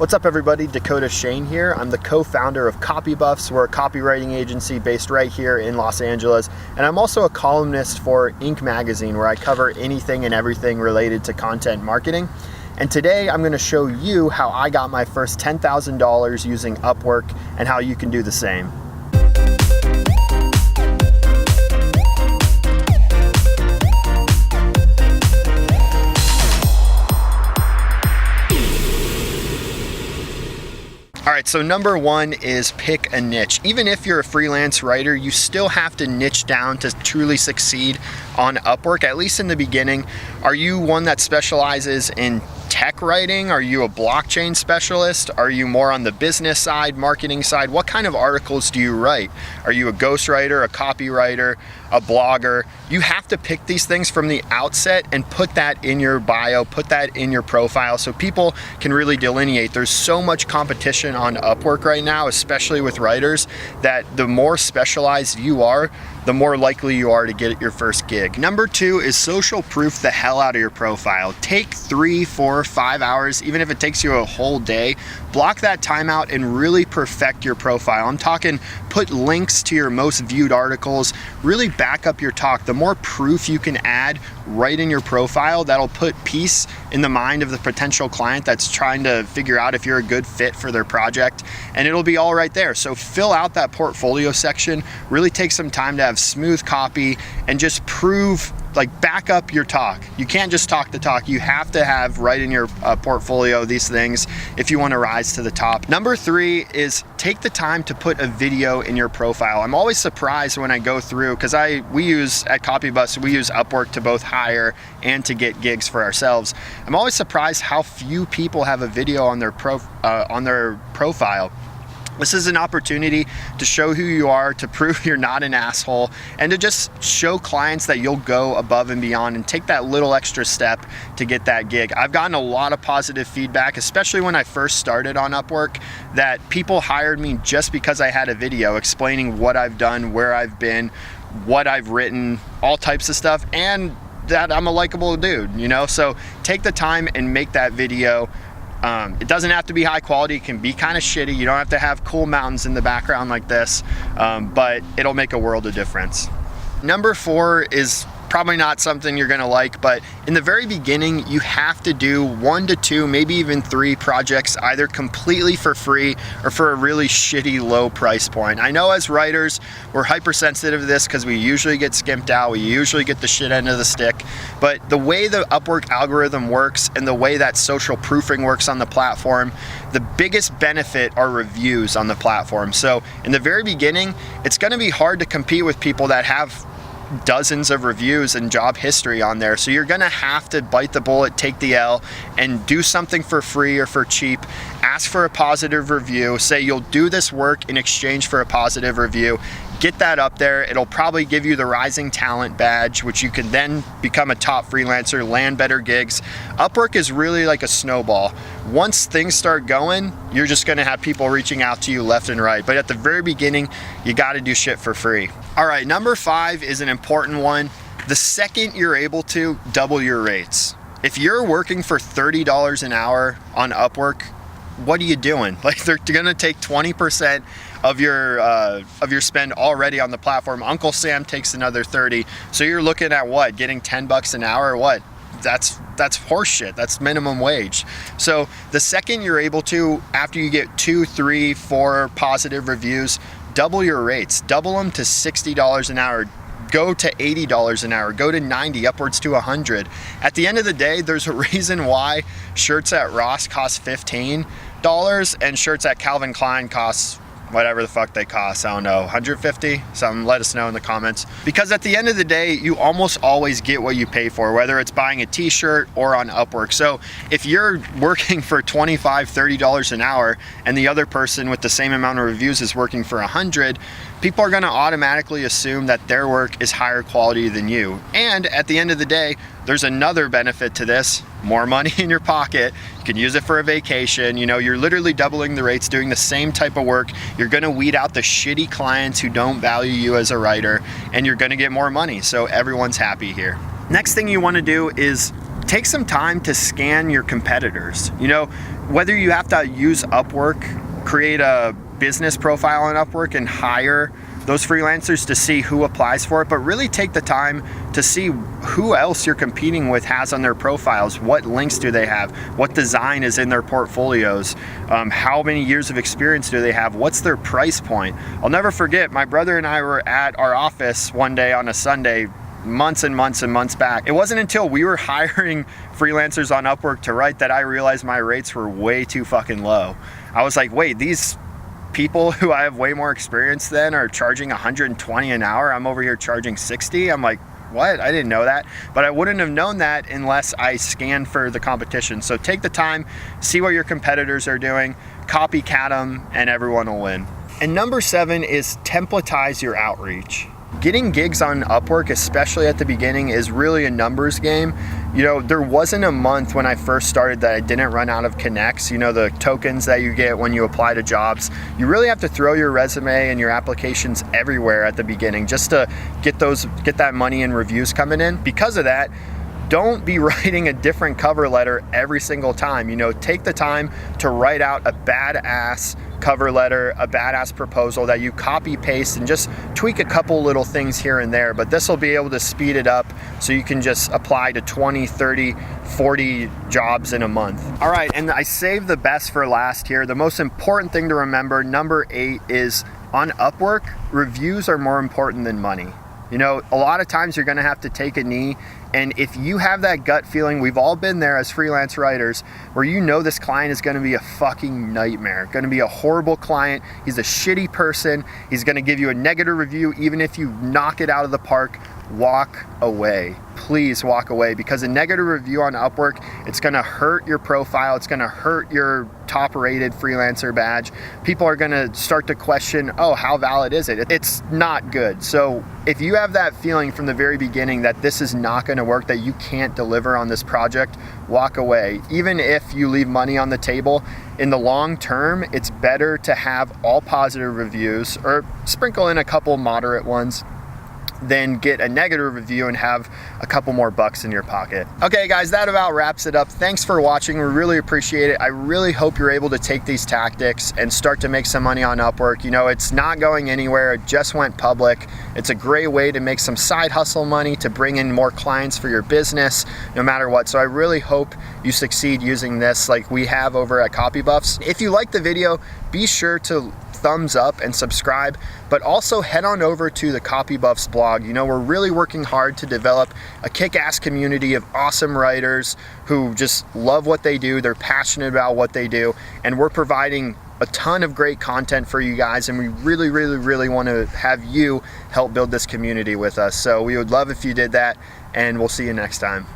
What's up everybody, Dakota Shane here. I'm the co-founder of Copy Buffs. We're a copywriting agency based right here in Los Angeles. And I'm also a columnist for Inc. magazine where I cover anything and everything related to content marketing. And today I'm gonna show you how I got my first $10,000 using Upwork and how you can do the same. All right, so number one is pick a niche. Even if you're a freelance writer, you still have to niche down to truly succeed on Upwork, at least in the beginning. Are you one that specializes in tech writing? Are you a blockchain specialist? Are you more on the business side, marketing side? What kind of articles do you write? Are you a ghostwriter, a copywriter, a blogger? You have to pick these things from the outset and put that in your bio, put that in your profile so people can really delineate. There's so much competition on Upwork right now, especially with writers, that the more specialized you are, the more likely you are to get your first gig. Number two is social proof the hell out of your profile. Take 3, 4, 5 hours, even if it takes you a whole day, block that time out and really perfect your profile. I'm talking put links to your most viewed articles, really back up your talk. The more proof you can add right in your profile, that'll put peace in the mind of the potential client that's trying to figure out if you're a good fit for their project, and it'll be all right there. So fill out that portfolio section, really take some time to have smooth copy and just prove, like, back up your talk. You can't just talk the talk. You have to have right in your portfolio these things if you want to rise to the top. Number three is take the time to put a video in your profile. I'm always surprised when I go through, because we use at CopyBus, we use Upwork to both hire and to get gigs for ourselves. I'm always surprised how few people have a video on their profile. This is an opportunity to show who you are, to prove you're not an asshole, and to just show clients that you'll go above and beyond and take that little extra step to get that gig. I've gotten a lot of positive feedback, especially when I first started on Upwork, that people hired me just because I had a video explaining what I've done, where I've been, what I've written, all types of stuff, and that I'm a likable dude, you know? So take the time and make that video. It doesn't have to be high quality. It can be kind of shitty. You don't have to have cool mountains in the background like this, but it'll make a world of difference. Number four is probably not something you're gonna like, but in the very beginning, you have to do 1 to 2, maybe even 3 projects, either completely for free or for a really shitty low price point. I know as writers, we're hypersensitive to this because we usually get skimped out, we usually get the shit end of the stick, but the way the Upwork algorithm works and the way that social proofing works on the platform, the biggest benefit are reviews on the platform. So in the very beginning, it's gonna be hard to compete with people that have dozens of reviews and job history on there. So you're gonna have to bite the bullet, take the L, and do something for free or for cheap. Ask for a positive review. Say you'll do this work in exchange for a positive review. Get that up there. It'll probably give you the Rising Talent badge, which you can then become a top freelancer, land better gigs. Upwork is really like a snowball. Once things start going, you're just gonna have people reaching out to you left and right. But at the very beginning, you gotta do shit for free. All right, number 5 is an important one. The second you're able to, double your rates. If you're working for $30 an hour on Upwork, what are you doing? Like, they're gonna take 20% of your spend already on the platform. Uncle Sam takes another 30. So you're looking at what? Getting 10 bucks an hour or what? That's horse shit. That's minimum wage. So the second you're able to, after you get 2, 3, 4 positive reviews, double your rates. Double them to $60 an hour. Go to $80 an hour, go to 90, upwards to 100. At the end of the day, there's a reason why shirts at Ross cost $15 and shirts at Calvin Klein costs whatever the fuck they cost, I don't know, 150? Something, let us know in the comments. Because at the end of the day, you almost always get what you pay for, whether it's buying a t-shirt or on Upwork. So if you're working for $25, $30 an hour and the other person with the same amount of reviews is working for 100, people are gonna automatically assume that their work is higher quality than you. And at the end of the day, there's another benefit to this, more money in your pocket. You can use it for a vacation. You know, you're literally doubling the rates, doing the same type of work. You're gonna weed out the shitty clients who don't value you as a writer, and you're gonna get more money. So everyone's happy here. Next thing you wanna do is take some time to scan your competitors. You know, whether you have to use Upwork, create a business profile on Upwork and hire those freelancers to see who applies for it, but really take the time to see who else you're competing with has on their profiles. What links do they have? What design is in their portfolios? How many years of experience do they have? What's their price point? I'll never forget, my brother and I were at our office one day on a Sunday, months and months and months back. It wasn't until we were hiring freelancers on Upwork to write that I realized my rates were way too fucking low. I was like, wait, these people who I have way more experience than are charging 120 an hour. I'm over here charging 60. I'm like, what? I didn't know that. But I wouldn't have known that unless I scanned for the competition. So take the time, see what your competitors are doing, copycat them, and everyone will win. And number 7 is templatize your outreach. Getting gigs on Upwork, especially at the beginning, is really a numbers game. You know, there wasn't a month when I first started that I didn't run out of connects, you know, the tokens that you get when you apply to jobs. You really have to throw your resume and your applications everywhere at the beginning just to get that money and reviews coming in. Because of that, don't be writing a different cover letter every single time. You know, take the time to write out a badass cover letter, a badass proposal that you copy paste and just tweak a couple little things here and there. But this will be able to speed it up so you can just apply to 20, 30, 40 jobs in a month. All right, and I saved the best for last here. The most important thing to remember, number 8, is on Upwork, reviews are more important than money. You know, a lot of times you're gonna have to take a knee, and if you have that gut feeling, we've all been there as freelance writers, where you know this client is gonna be a fucking nightmare, gonna be a horrible client, he's a shitty person, he's gonna give you a negative review, even if you knock it out of the park, walk away. Please walk away, because a negative review on Upwork, it's gonna hurt your profile, it's gonna hurt your top rated freelancer badge. People are gonna start to question, oh, how valid is it? It's not good. So if you have that feeling from the very beginning that this is not gonna work, that you can't deliver on this project, walk away. Even if you leave money on the table, in the long term, it's better to have all positive reviews, or sprinkle in a couple moderate ones, then get a negative review and have a couple more bucks in your pocket. Okay guys, that about wraps it up. Thanks for watching, we really appreciate it. I really hope you're able to take these tactics and start to make some money on Upwork. You know, it's not going anywhere, it just went public. It's a great way to make some side hustle money, to bring in more clients for your business, no matter what. So I really hope you succeed using this like we have over at CopyBuffs. If you like the video, be sure to thumbs up and subscribe, but also head on over to the CopyBuffs blog. You know, we're really working hard to develop a kick-ass community of awesome writers who just love what they do, they're passionate about what they do, and we're providing a ton of great content for you guys, and we really want to have you help build this community with us. So we would love if you did that, and we'll see you next time.